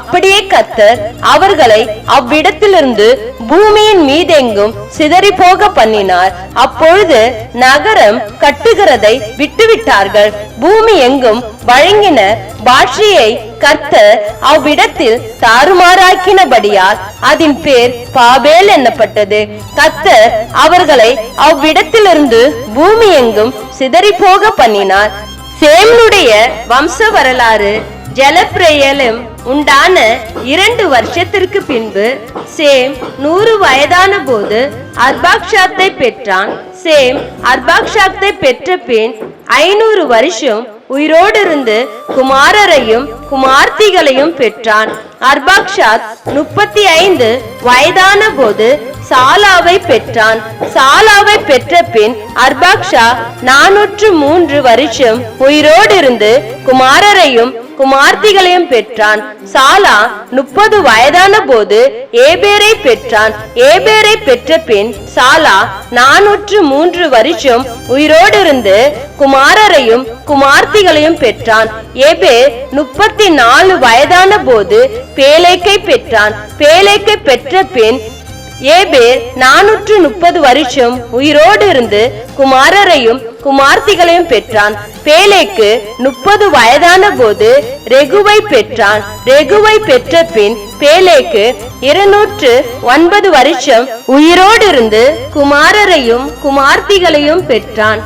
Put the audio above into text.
அப்படியே கர்த்தர் அவர்களை அவ்விடத்திலிருந்து பூமியின் மீதெங்கும் சிதறி போக பண்ணினார். அப்பொழுது நகரம் கட்டுகிறதை விட்டுவிட்டார்கள். பூமி எங்கும் வழங்கின பாஷையை கர்த்தர் அவ்விடத்தில் தாறுமாறாக்கினபடியால் அதன் பேர் பாபேல் என்னப்பட்டது. கர்த்தர் அவர்களை அவ்விடத்திலிருந்து பூமி எங்கும் சிதறி போக பண்ணினார். சேம்னுடைய வம்ச வரலாறு. ஜலப்பிரளயம் உண்டான 2 வருஷத்திற்கு பின்பு சேம் 100 வயதான போது அர்பாக்ஷாத்தை பெற்றான். சேம் அர்பாக்ஷாத்தை பெற்ற பின் 500 வருஷம் உயிரோடு இருந்து குமாரரையும் குமார்த்திகளையும் பெற்றான். அர்பாக்ஷாத் 35 வயதான போது சாலாவை பெற்றான். சாலாவை பெற்ற பின் அர்பாக்ஷா 403 வருஷம் உயிரோடு இருந்து குமாரரையும் குமார்த்திகளையும் பெற்றான். சாலா 30 வயதான போது ஏபேரை பெற்றான். ஏபேரை பெற்ற பின் சாலா 403 வருஷம் உயிரோடு இருந்து குமாரரையும் குமார்த்திகளையும் பெற்றான். ஏபேர் 34 வயதான போது பேலேக்கை பெற்றான். பேலேக்கை பெற்ற பின் ஏபேர் 430 வருஷம் உயிரோடு இருந்து குமாரரையும் குமார்த்திகளையும் பெற்றான். பேலேக்கு 30 வயதான போது ரெகுவை பெற்றான். ரெகுவை பெற்ற பின் பேலேக்கு 209 வருஷம் உயிரோடு இருந்து குமாரரையும் குமார்த்திகளையும் பெற்றான்.